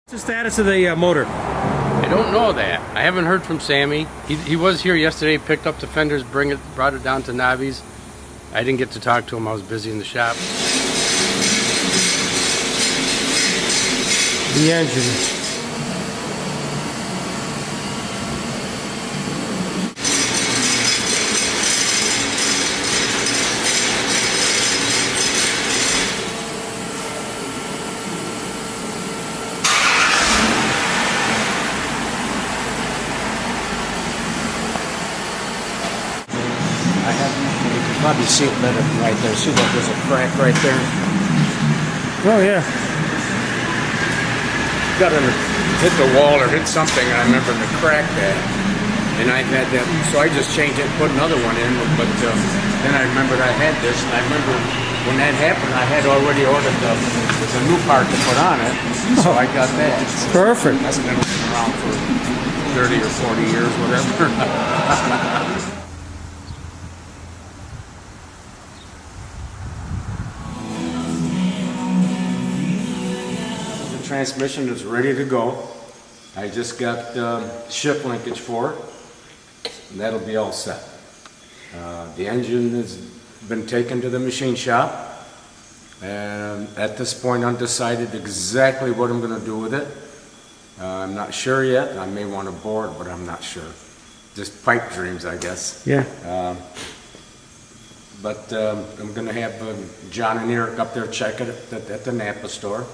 What's the status of the motor? I don't know that. I haven't heard from Sammy. He was here yesterday, picked up the fenders, brought it down to Navi's. I didn't get to talk to him. I was busy in the shop. The engine. You can probably see it better from right there. See that there's a crack right there? Oh yeah. Got to hit the wall or hit something, and I remember the crack that. And I've had that, so I just changed it and put another one in. But then I remembered I had this, and I remember when that happened, I had already ordered the new part to put on it. So I got that. Perfect. That's been around for 30 or 40 years, whatever. Transmission is ready to go. I just got shift linkage for it, and that'll be all set. The engine has been taken to the machine shop, and at this point undecided exactly what I'm going to do with it. I'm not sure yet. I may want to bore it, but I'm not sure. Just pipe dreams, I guess. Yeah. But I'm going to have John and Eric up there check it at the Napa store.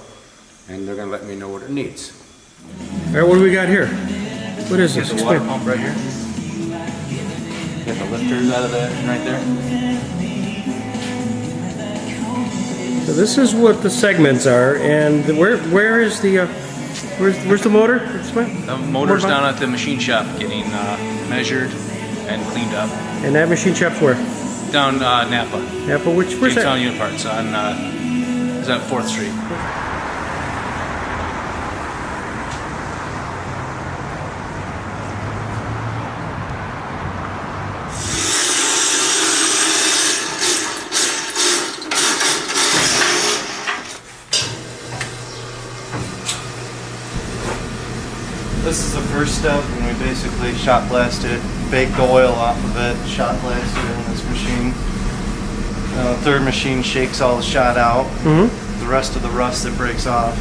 And they're going to let me know what it needs. All right, what do we got here? What is this? Get the water pump right here. Get the lifters out of that right there. So this is what the segments are, and where is the where's the motor? The motor's down at the machine shop getting measured and cleaned up. And that machine shop's where? Down Napa. Napa, where's Jamestown that? Unit Parts on is that 4th Street. This is the first step, and we basically shot blasted it, baked the oil off of it, shot blasted it in this machine. The third machine shakes all the shot out, the rest of the rust that breaks off.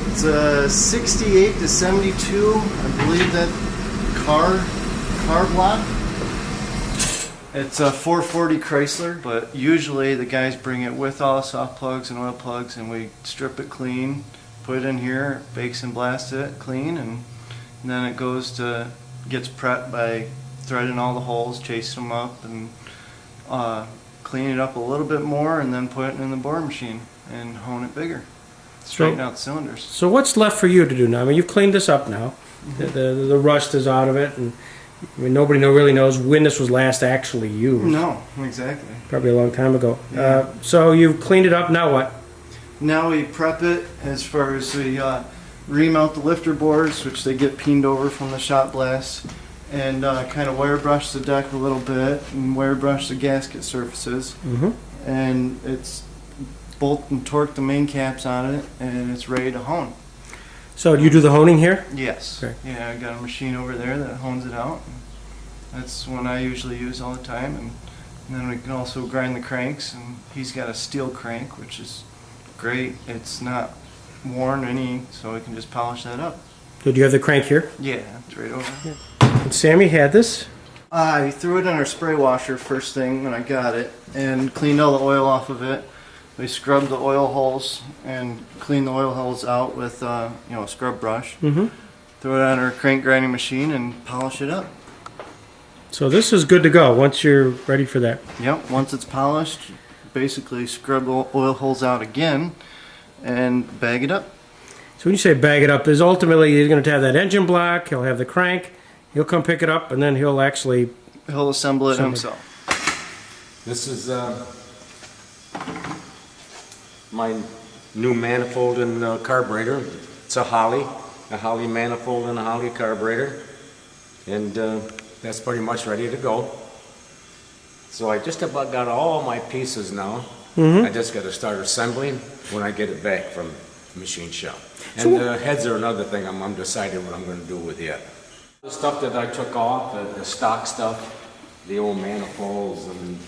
It's a 68 to 72, I believe that car block. It's a 440 Chrysler, but usually the guys bring it with all soft plugs and oil plugs, and we strip it clean. Put it in here, bakes and blasts it clean, and then it gets prepped by threading all the holes, chasing them up, and clean it up a little bit more, and then put it in the bore machine and hone it bigger. Straighten out the cylinders. So what's left for you to do now? I mean, you've cleaned this up now. The rust is out of it, and I mean, nobody really knows when this was last actually used. No, exactly. Probably a long time ago. Yeah. So you've cleaned it up. Now what? Now we prep it as far as we remount the lifter boards, which they get peened over from the shot blast, and kind of wire brush the deck a little bit and wire brush the gasket surfaces. And it's bolt and torque the main caps on it, and it's ready to hone. So do you do the honing here? Yes. Okay. Yeah, I got a machine over there that hones it out. That's one I usually use all the time, and then we can also grind the cranks, and he's got a steel crank, which is great. It's not worn any, so we can just polish that up. So do you have the crank here? Yeah, it's right over. Yeah. And Sammy had this. I threw it in our spray washer first thing when I got it, and cleaned all the oil off of it. We scrubbed the oil holes and cleaned the oil holes out with a scrub brush. Throw it on our crank grinding machine and polish it up. So this is good to go once you're ready for that. Yep, once it's polished, basically scrub the oil holes out again and bag it up. So when you say bag it up, is ultimately he's going to have that engine block, he'll have the crank, he'll come pick it up, and then he'll actually... He'll assemble it himself. This is my new manifold and carburetor. It's a Holly manifold and a Holly carburetor. And that's pretty much ready to go. So I just about got all my pieces now. I just got to start assembling when I get it back from the machine shop. And the heads are another thing I'm undecided what I'm gonna do with yet. The stuff that I took off, the stock stuff, the old manifolds and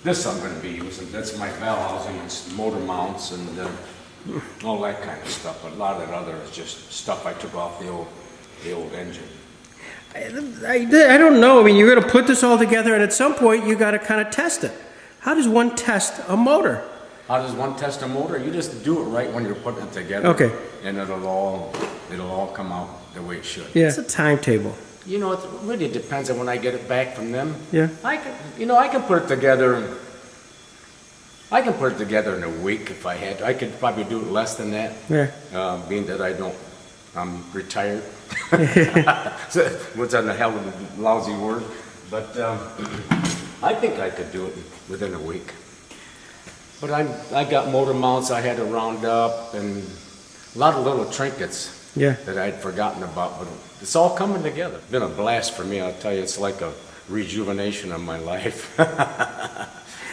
this I'm gonna be using. That's my valve housing, it's motor mounts and all that kind of stuff. But a lot of that other is just stuff I took off the old engine. I don't know. I mean, you're going to put this all together, and at some point, you got to kind of test it. How does one test a motor? How does one test a motor? You just do it right when you're putting it together. Okay. And it'll all come out the way it should. Yeah. It's a timetable. You know, it really depends on when I get it back from them. Yeah. I can put it together. I can put it together in a week if I had to. I could probably do it less than that. Yeah. Being that I'm retired. What's on the hell of a lousy word? But I think I could do it within a week. But I got motor mounts I had to round up and a lot of little trinkets that I'd forgotten about. But it's all coming together. It's been a blast for me. I'll tell you, it's like a rejuvenation of my life.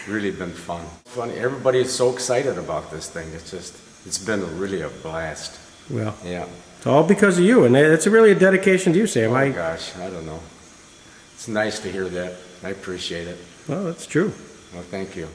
Really been fun. Funny, everybody is so excited about this thing. It's been really a blast. Well, yeah. It's all because of you, and it's really a dedication to you, Sam. Oh gosh, I don't know. It's nice to hear that. I appreciate it. Well, that's true. Well, thank you.